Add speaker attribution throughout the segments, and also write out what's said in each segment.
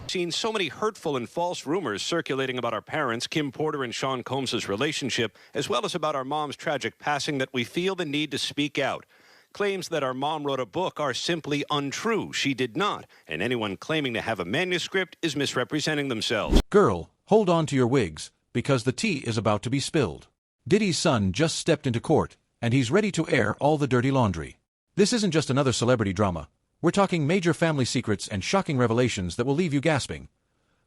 Speaker 1: Seen so many hurtful and false rumors circulating about our parents, Kim Porter and Sean Combs' relationship, as well as about our mom's tragic passing, that we feel the need to speak out. Claims that our mom wrote a book are simply untrue. She did not, and anyone claiming to have a manuscript is misrepresenting themselves.
Speaker 2: Girl, hold on to your wigs, because the tea is about to be spilled. Diddy's son just stepped into court, and he's ready to air all the dirty laundry. This isn't just another celebrity drama. We're talking major family secrets and shocking revelations that will leave you gasping.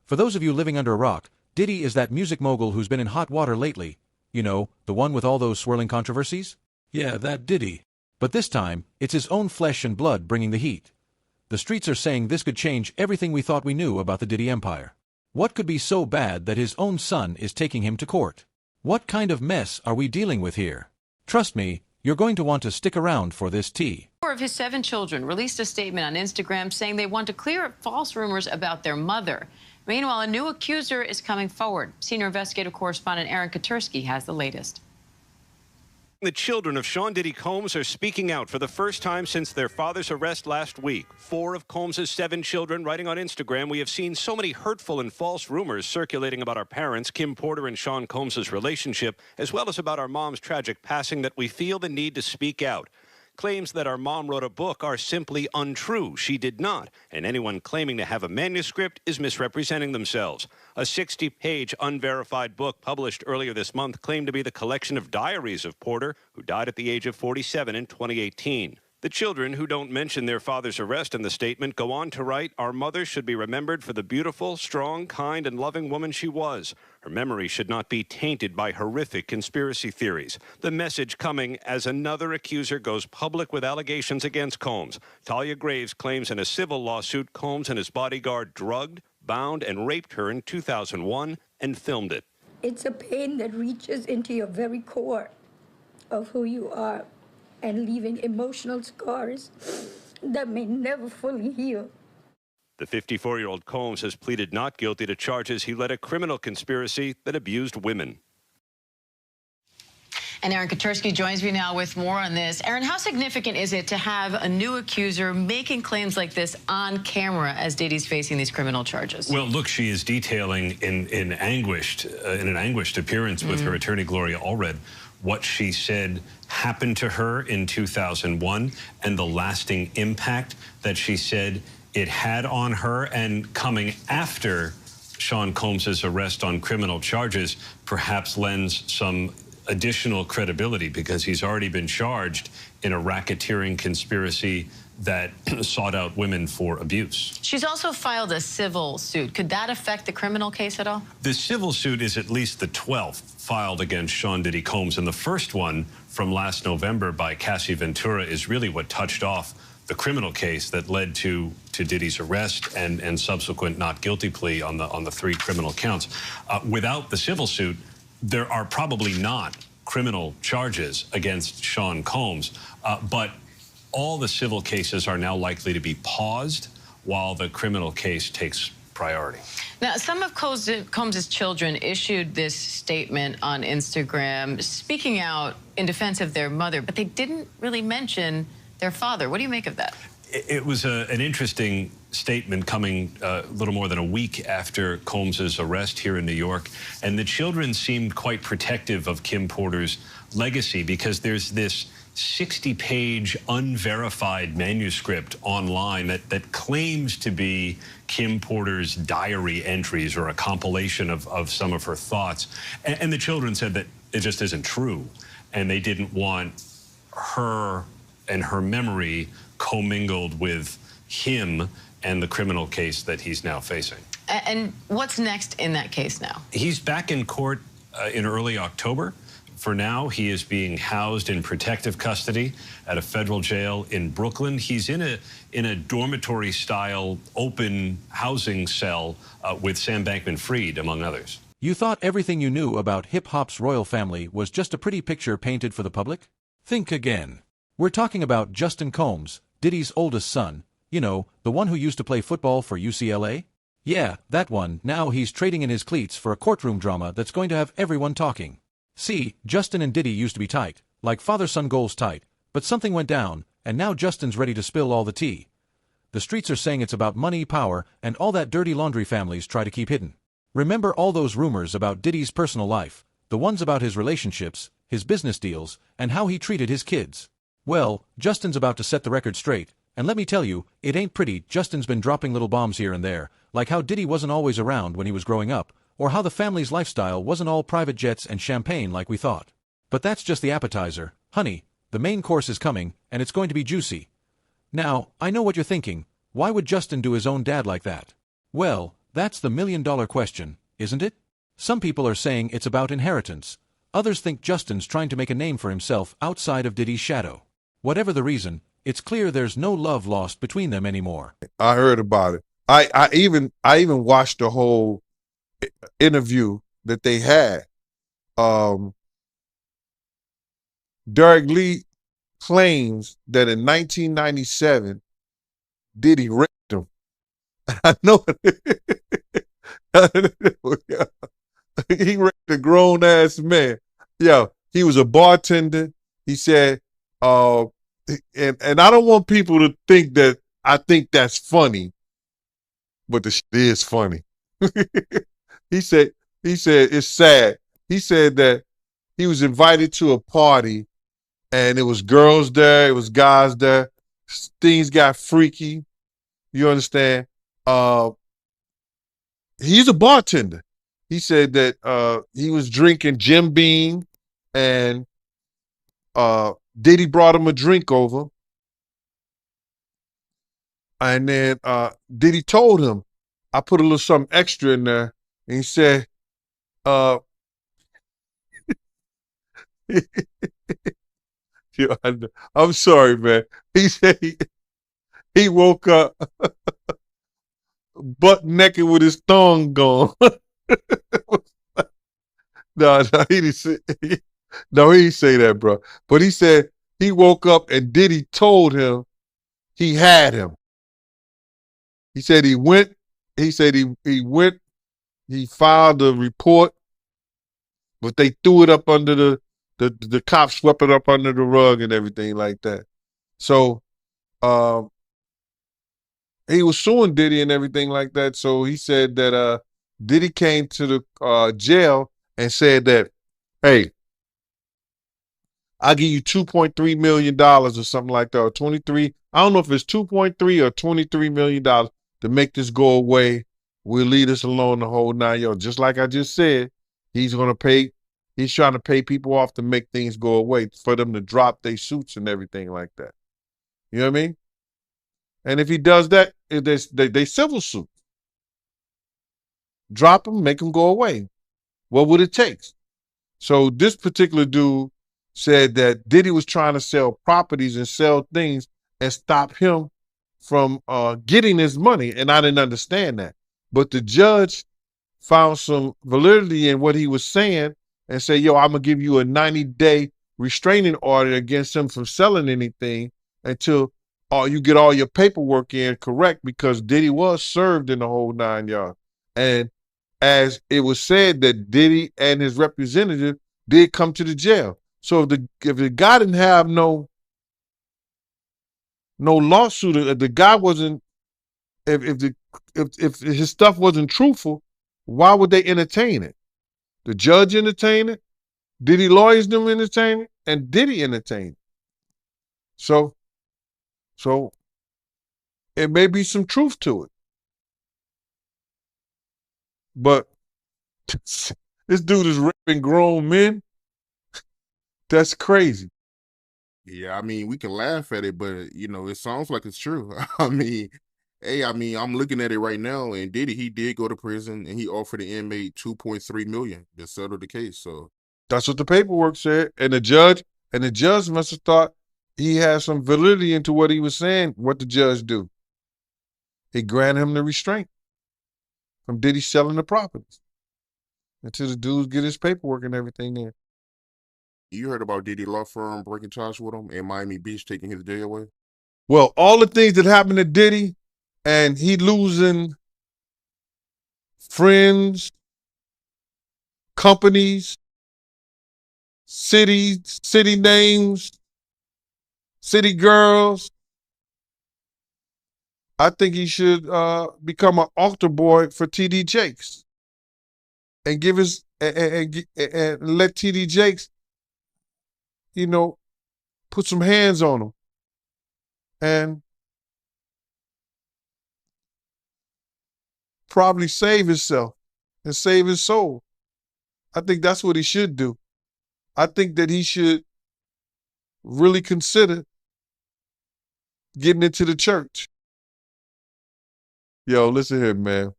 Speaker 2: For those of you living under a rock, Diddy is that music mogul who's been in hot water lately. You know, the one with all those swirling controversies? Yeah, that Diddy. But this time, it's his own flesh and blood bringing the heat. The streets are saying this could change everything we thought we knew about the Diddy empire. What could be so bad that his own son is taking him to court? What kind of mess are we dealing with here? Trust me, you're going to want to stick around for this tea.
Speaker 3: Four of his 7 children released a statement on Instagram saying they want to clear up false rumors about their mother. Meanwhile, a new accuser is coming forward. Senior investigative correspondent Aaron Katursky has the latest.
Speaker 1: The children of Sean Diddy Combs are speaking out for the first time since their father's arrest last week. 4 of Combs' 7 children writing on Instagram, "We have seen so many hurtful and false rumors circulating about our parents, Kim Porter and Sean Combs' relationship, as well as about our mom's tragic passing, that we feel the need to speak out." Claims that our mom wrote a book are simply untrue. She did not, and anyone claiming to have a manuscript is misrepresenting themselves. A 60-page unverified book published earlier this month claimed to be the collection of diaries of Porter, who died at the age of 47 in 2018. The children, who don't mention their father's arrest in the statement, go on to write, "Our mother should be remembered for the beautiful, strong, kind, and loving woman she was. Her memory should not be tainted by horrific conspiracy theories." The message coming as another accuser goes public with allegations against Combs. Talia Graves claims in a civil lawsuit Combs and his bodyguard drugged, bound, and raped her in 2001 and filmed it.
Speaker 4: It's a pain that reaches into your very core of who you are, and leaving emotional scars that may never fully heal.
Speaker 1: The 54-year-old Combs has pleaded not guilty to charges he led a criminal conspiracy that abused women.
Speaker 3: And Aaron Katursky joins me now with more on this. Aaron, how significant is it to have a new accuser making claims like this on camera as Diddy's facing these criminal charges?
Speaker 1: Well, look, she is detailing in an anguished appearance with her attorney, Gloria Allred, what she said happened to her in 2001 and the lasting impact that she said it had on her. And coming after Sean Combs' arrest on criminal charges perhaps lends some additional credibility, because he's already been charged in a racketeering conspiracy that sought out women for abuse.
Speaker 3: She's also filed a civil suit. Could that affect the criminal case at all?
Speaker 1: The civil suit is at least the 12th filed against Sean Diddy Combs, and the first one from last November by Cassie Ventura is really what touched off the criminal case that led to Diddy's arrest and subsequent not guilty plea on the 3 criminal counts. Without the civil suit, there are probably not criminal charges against Sean Combs, but all the civil cases are now likely to be paused while the criminal case takes priority.
Speaker 3: Now, some of Combs' children issued this statement on Instagram speaking out in defense of their mother, but they didn't really mention their father. What do you make of that?
Speaker 1: It was an interesting statement coming a little more than a week after Combs' arrest here in New York. And the children seemed quite protective of Kim Porter's legacy, because there's this 60-page unverified manuscript online that claims to be Kim Porter's diary entries or a compilation of some of her thoughts. And the children said that it just isn't true. And they didn't want her and her memory commingled with him and the criminal case that he's now facing.
Speaker 3: And what's next in that case now?
Speaker 1: He's back in court in early October. For now, he is being housed in protective custody at a federal jail in Brooklyn. He's in a dormitory-style open housing cell with Sam Bankman-Fried, among others.
Speaker 2: You thought everything you knew about hip-hop's royal family was just a pretty picture painted for the public? Think again. We're talking about Justin Combs, Diddy's oldest son. You know, the one who used to play football for UCLA? Yeah, that one. Now he's trading in his cleats for a courtroom drama that's going to have everyone talking. See, Justin and Diddy used to be tight, like father-son goals tight, but something went down, and now Justin's ready to spill all the tea. the streets are saying it's about money, power, and all that dirty laundry families try to keep hidden. Remember all those rumors about Diddy's personal life, the ones about his relationships, his business deals, and how he treated his kids? Well, Justin's about to set the record straight, and let me tell you, it ain't pretty. Justin's been dropping little bombs here and there, like how Diddy wasn't always around when he was growing up, or how the family's lifestyle wasn't all private jets and champagne like we thought. But that's just the appetizer, honey. The main course is coming, and it's going to be juicy. Now, I know what you're thinking. Why would Justin do his own dad like that? Well, that's the million-dollar question, isn't it? Some people are saying it's about inheritance. Others think Justin's trying to make a name for himself outside of Diddy's shadow. Whatever the reason, it's clear there's no love lost between them anymore.
Speaker 5: I heard about it. I even watched the whole interview that they had. Derek Lee claims that in 1997, Diddy raped him. I know he raped a grown-ass man. Yeah, he was a bartender. He said, and I don't want people to think that I think that's funny, but the shit is funny. He said it's sad. He said that he was invited to a party and it was girls there, it was guys there. Things got freaky. You understand? He's a bartender. He said that he was drinking Jim Beam and Diddy brought him a drink over. And then Diddy told him, I put a little something extra in there. And he said, I'm sorry, man. He said he woke up butt naked with his thong gone. No, he didn't say that, bro. But he said he woke up and Diddy told him he had him. He said he went, he filed a report, but they threw it up under the cops swept it up under the rug and everything like that. So he was suing Diddy and everything like that. So he said that Diddy came to the jail and said that, hey, I'll give you $2.3 million or something like that, or 23. I don't know if it's 2.3 or $23 million to make this go away. We'll leave this alone the whole 9 yards. Just like I just said, he's trying to pay people off to make things go away, for them to drop their suits and everything like that. You know what I mean? And if he does that, they civil suit. Drop them, make them go away. What would it take? So this particular dude said that Diddy was trying to sell properties and sell things and stop him from getting his money. And I didn't understand that. But the judge found some validity in what he was saying and said, yo, I'm going to give you a 90-day restraining order against him from selling anything until you get all your paperwork in correct, because Diddy was served in the whole 9 yards. And as it was said that Diddy and his representative did come to the jail. So if the guy didn't have no lawsuit, if the guy wasn't, if his stuff wasn't truthful, why would they entertain it? The judge entertained it, Diddy lawyers them entertain it, and Diddy entertained it. So it may be some truth to it. But this dude is raping grown men. That's crazy.
Speaker 6: Yeah, I mean, we can laugh at it, but it sounds like it's true. I mean, I'm looking at it right now, and he did go to prison, and he offered the inmate $2.3 million to settle the case. So
Speaker 5: that's what the paperwork said, and the judge must have thought he had some validity into what he was saying. What the judge do? He granted him the restraint from Diddy selling the properties until the dudes get his paperwork and everything in.
Speaker 6: You heard about Diddy law firm breaking ties with him and Miami Beach taking his day away?
Speaker 5: Well, all the things that happened to Diddy and he losing friends, companies, cities, city names, city girls, I think he should become an altar boy for TD Jakes and give his and let TD Jakes, you know, put some hands on him and probably save himself and save his soul. I think that's what he should do. I think that he should really consider getting into the church. Yo, listen here, man.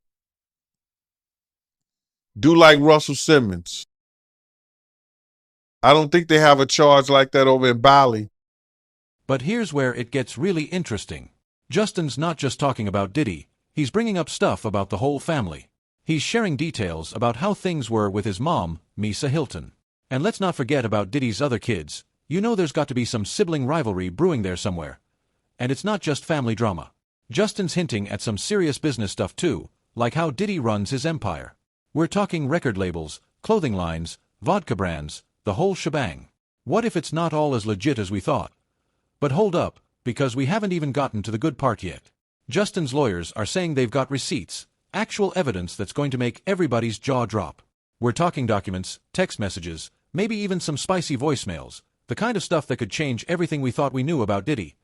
Speaker 5: Do like Russell Simmons. I don't think they have a charge like that over in Bali.
Speaker 2: But here's where it gets really interesting. Justin's not just talking about Diddy, he's bringing up stuff about the whole family. He's sharing details about how things were with his mom, Misa Hilton. And let's not forget about Diddy's other kids. You know there's got to be some sibling rivalry brewing there somewhere. And it's not just family drama. Justin's hinting at some serious business stuff too, like how Diddy runs his empire. We're talking record labels, clothing lines, vodka brands, the whole shebang. What if it's not all as legit as we thought? But hold up, because we haven't even gotten to the good part yet. Justin's lawyers are saying they've got receipts, actual evidence that's going to make everybody's jaw drop. We're talking documents, text messages, maybe even some spicy voicemails, the kind of stuff that could change everything we thought we knew about Diddy.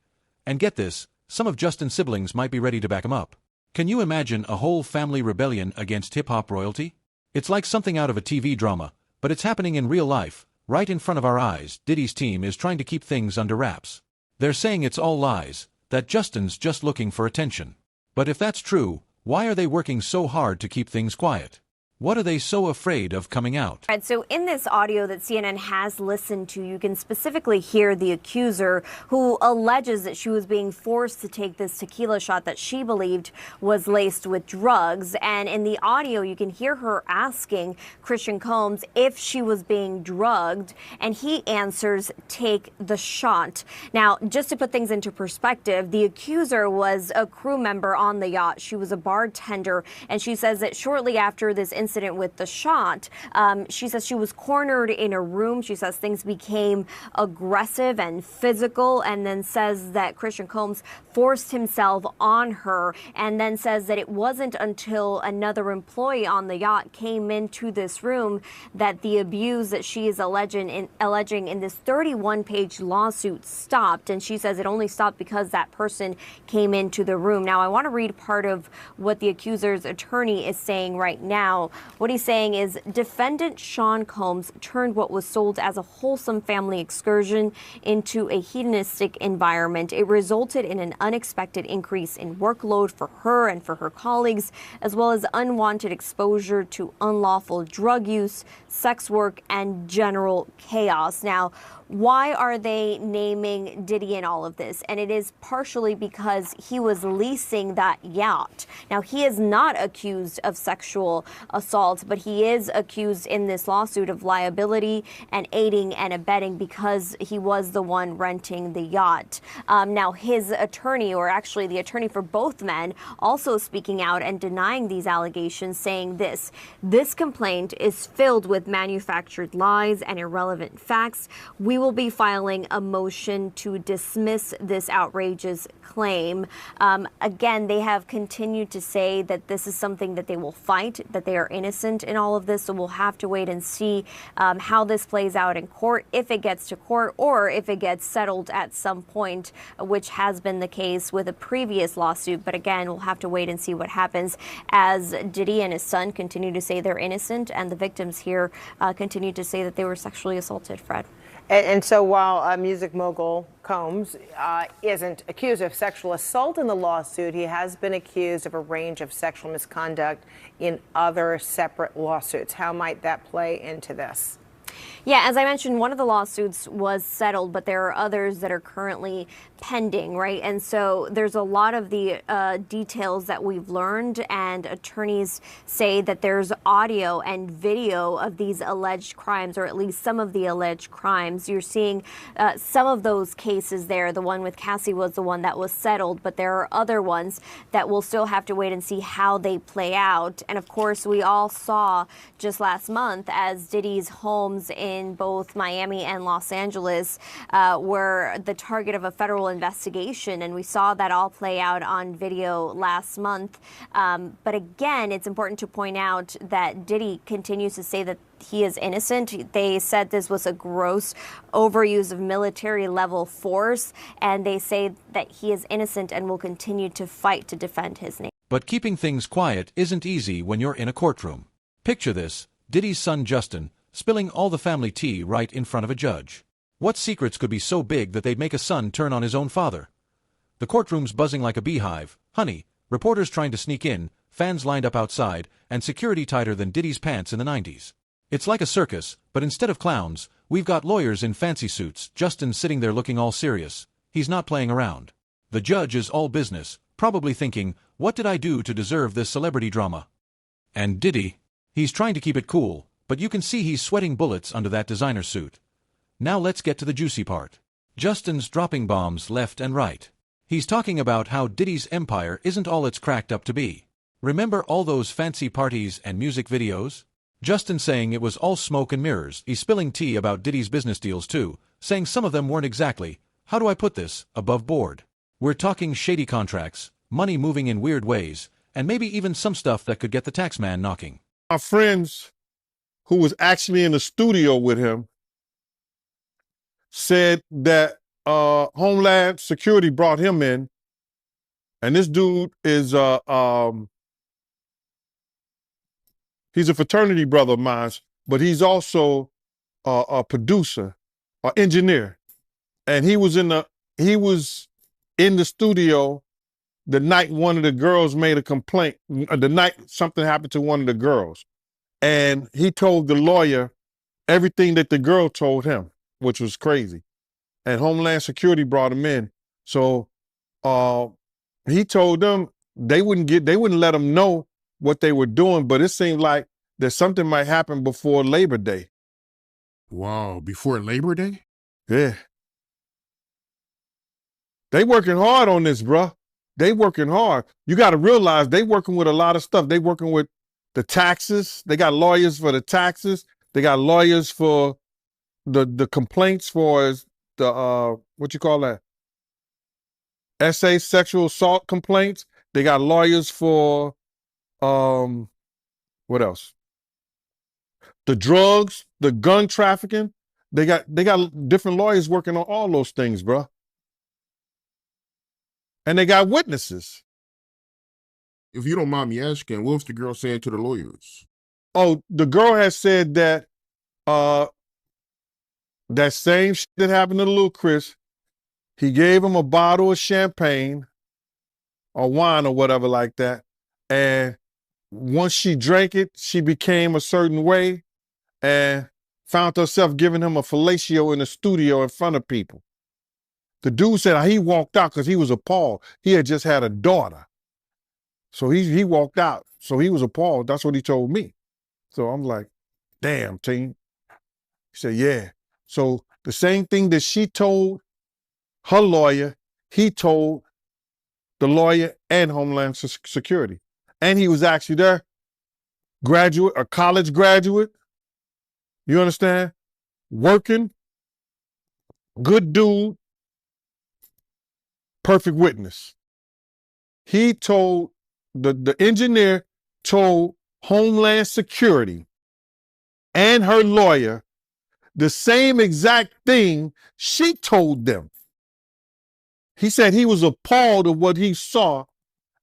Speaker 2: And get this, some of Justin's siblings might be ready to back him up. Can you imagine a whole family rebellion against hip-hop royalty? It's like something out of a TV drama, but it's happening in real life, right in front of our eyes. Diddy's team is trying to keep things under wraps. They're saying it's all lies, that Justin's just looking for attention. But if that's true, why are they working so hard to keep things quiet? What are they so afraid of coming out?
Speaker 7: All right, so in this audio that CNN has listened to, you can specifically hear the accuser who alleges that she was being forced to take this tequila shot that she believed was laced with drugs. And in the audio, you can hear her asking Christian Combs if she was being drugged, and he answers, "Take the shot." Now, just to put things into perspective, the accuser was a crew member on the yacht. She was a bartender, and she says that shortly after this incident with the shot, she says she was cornered in a room. She says things became aggressive and physical, and then says that Christian Combs forced himself on her, and then says that it wasn't until another employee on the yacht came into this room that the abuse that she is alleging in this 31-page lawsuit stopped. And she says it only stopped because that person came into the room. Now, I want to read part of what the accuser's attorney is saying right now. What he's saying is, defendant Sean Combs turned what was sold as a wholesome family excursion into a hedonistic environment. It resulted in an unexpected increase in workload for her and for her colleagues, as well as unwanted exposure to unlawful drug use, sex work, and general chaos. Now, why are they naming Diddy in all of this? And it is partially because he was leasing that yacht. Now, he is not accused of sexual assault, but he is accused in this lawsuit of liability and aiding and abetting because he was the one renting the yacht. Now, his attorney, or actually the attorney for both men, also speaking out and denying these allegations, saying this complaint is filled with manufactured lies and irrelevant facts. We will be filing a motion to dismiss this outrageous claim. Again, they have continued to say that this is something that they will fight, that they are innocent in all of this. So we'll have to wait and see how this plays out in court, if it gets to court or if it gets settled at some point, which has been the case with a previous lawsuit. But again, we'll have to wait and see what happens as Diddy and his son continue to say they're innocent, and the victims here continue to say that they were sexually assaulted. Fred.
Speaker 8: And so while music mogul Combs isn't accused of sexual assault in the lawsuit, he has been accused of a range of sexual misconduct in other separate lawsuits. How might that play into this?
Speaker 7: Yeah, as I mentioned, one of the lawsuits was settled, but there are others that are currently pending, right? And so there's a lot of the details that we've learned, and attorneys say that there's audio and video of these alleged crimes, or at least some of the alleged crimes. You're seeing some of those cases there. The one with Cassie was the one that was settled, but there are other ones that we'll still have to wait and see how they play out. And of course, we all saw just last month as Diddy's homes homes in both Miami and Los Angeles were the target of a federal investigation, and we saw that all play out on video last month. But again, it's important to point out that Diddy continues to say that he is innocent. They said this was a gross overuse of military-level force, and they say that he is innocent and will continue to fight to defend his name.
Speaker 2: But keeping things quiet isn't easy when you're in a courtroom. Picture this, Diddy's son Justin spilling all the family tea right in front of a judge. What secrets could be so big that they'd make a son turn on his own father? The courtroom's buzzing like a beehive. Honey, reporters trying to sneak in, fans lined up outside, and security tighter than Diddy's pants in the 90s. It's like a circus, but instead of clowns, we've got lawyers in fancy suits. Justin's sitting there looking all serious. He's not playing around. The judge is all business, probably thinking, what did I do to deserve this celebrity drama? And Diddy, he's trying to keep it cool, but you can see he's sweating bullets under that designer suit. Now let's get to the juicy part. Justin's dropping bombs left and right. He's talking about how Diddy's empire isn't all it's cracked up to be. Remember all those fancy parties and music videos? Justin saying it was all smoke and mirrors. He's spilling tea about Diddy's business deals too, saying some of them weren't exactly, how do I put this, above board. We're talking shady contracts, money moving in weird ways, and maybe even some stuff that could get the tax man knocking.
Speaker 5: My friends who was actually in the studio with him said that Homeland Security brought him in, and this dude is he's a fraternity brother of mine, but he's also a producer, an engineer. And he was in the studio the night one of the girls made a complaint, the night something happened to one of the girls. And he told the lawyer everything that the girl told him, which was crazy. And Homeland Security brought him in. So he told them they wouldn't let him know what they were doing, but it seemed like that something might happen before Labor Day.
Speaker 6: Wow, before Labor Day?
Speaker 5: Yeah. They working hard on this, bruh. They working hard. You got to realize they working with a lot of stuff. They working with the taxes. They got lawyers for the taxes. They got lawyers for the complaints for the, what you call that? SA sexual assault complaints. They got lawyers for, what else? The drugs, the gun trafficking. They got different lawyers working on all those things, bro. And they got witnesses.
Speaker 6: If you don't mind me asking, what was the girl saying to the lawyers?
Speaker 5: Oh, the girl has said that that same shit that happened to the little Chris, he gave him a bottle of champagne or wine or whatever like that. And once she drank it, she became a certain way and found herself giving him a fellatio in the studio in front of people. The dude said he walked out because he was appalled. He had just had a daughter. So he walked out. So he was appalled. That's what he told me. So I'm like, damn, team. He said, yeah. So the same thing that she told her lawyer, he told the lawyer and Homeland Security. And he was actually there, a college graduate. You understand? Working, good dude, perfect witness. He told, the engineer told Homeland Security and her lawyer the same exact thing she told them. He said he was appalled at what he saw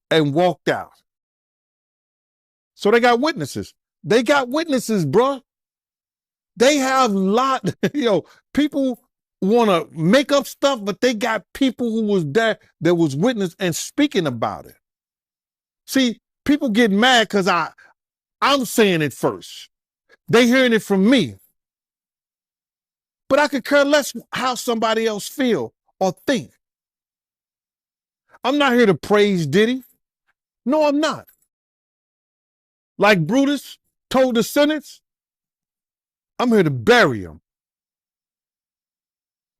Speaker 5: and walked out. So they got witnesses. They got witnesses, bruh. They have a lot, people want to make up stuff, but they got people who was there that was witness and speaking about it. See, people get mad because I'm saying it first. They hearing it from me. But I could care less how somebody else feel or think. I'm not here to praise Diddy. No, I'm not. Like Brutus told the sentence, I'm here to bury him.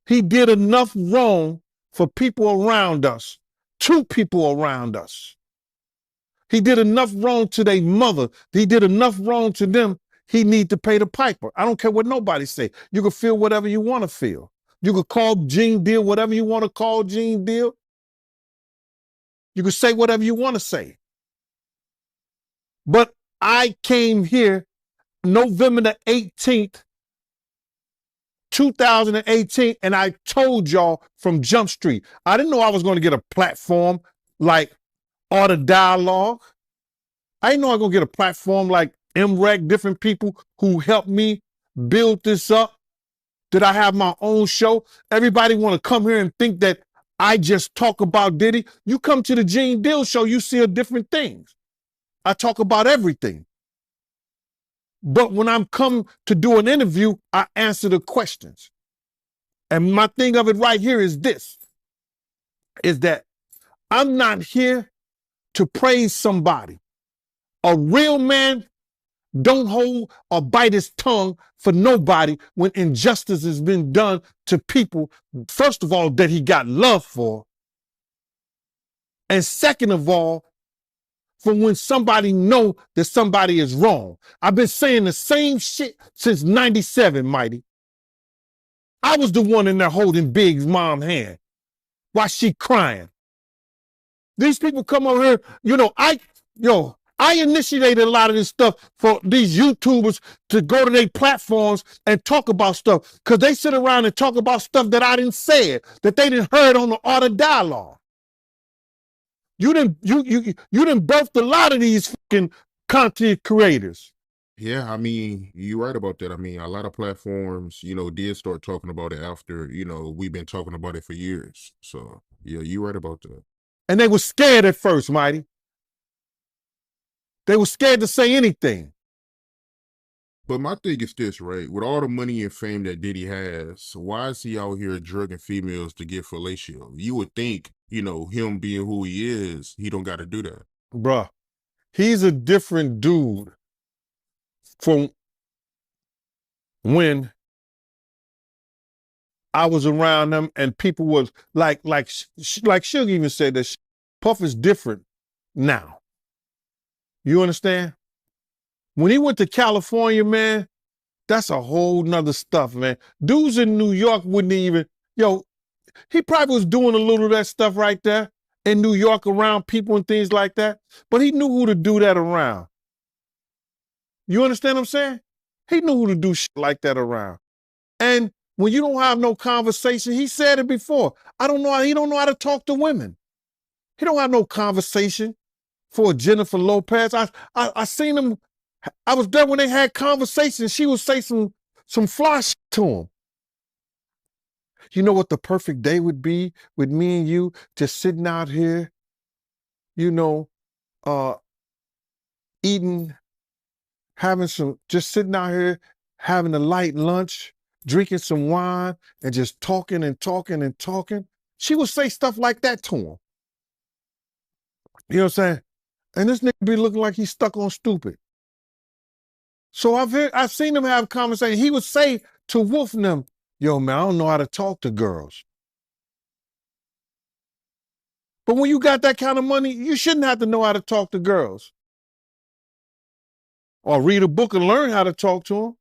Speaker 5: He did enough wrong for people around us, to people around us. He did enough wrong to their mother. He did enough wrong to them. he need to pay the piper. I don't care what nobody say. You can feel whatever you want to feel. You can call Gene Deal whatever you want to call Gene Deal. You can say whatever you want to say. But I came here November the 18th, 2018, and I told y'all from Jump Street, I didn't know I was going to get a platform like Art of Dialogue. I didn't know I was going to get a platform like MREC, different people who helped me build this up. Did I have my own show? Everybody want to come here and think that I just talk about Diddy. You come to the Gene Deal show, you see different things. I talk about everything. But when I'm come to do an interview, I answer the questions. And my thing of it right here is this, is that I'm not here to praise somebody. A real man don't hold or bite his tongue for nobody when injustice has been done to people, first of all, that he got love for. And second of all, for when somebody know that somebody is wrong. I've been saying the same shit since 97, Mighty. I was the one in there holding Big's mom's hand while she crying. These people come over here, I initiated a lot of this stuff for these YouTubers to go to their platforms and talk about stuff, because they sit around and talk about stuff that I didn't say, that they didn't heard on the Art of Dialogue. You didn't birthed a lot of these fucking content creators.
Speaker 6: Yeah, I mean, you're right about that. I mean, a lot of platforms, did start talking about it after, we've been talking about it for years. So, yeah, you're right about that.
Speaker 5: And they were scared at first, Mighty. They were scared to say anything.
Speaker 6: But my thing is this, right? With all the money and fame that Diddy has, why is he out here drugging females to get fellatio? You would think, him being who he is, he don't got to do that.
Speaker 5: Bruh, he's a different dude from when I was around him and people was like Suge even said that Puff is different now. You understand? When he went to California, man, that's a whole nother stuff, man. Dudes in New York wouldn't even, he probably was doing a little of that stuff right there in New York around people and things like that, but he knew who to do that around. You understand what I'm saying? He knew who to do shit like that around. And when you don't have no conversation, he said it before, he don't know how to talk to women. He don't have no conversation for Jennifer Lopez. I seen him. I was there when they had conversations. She would say some fly shit to him. You know what the perfect day would be with me and you just sitting out here, eating, just sitting out here, having a light lunch, drinking some wine, and just talking and talking and talking. She would say stuff like that to him. You know what I'm saying? And this nigga be looking like he's stuck on stupid. So I've seen him have conversations. He would say to Wolf and them, yo, man, I don't know how to talk to girls. But when you got that kind of money, you shouldn't have to know how to talk to girls. Or read a book and learn how to talk to them.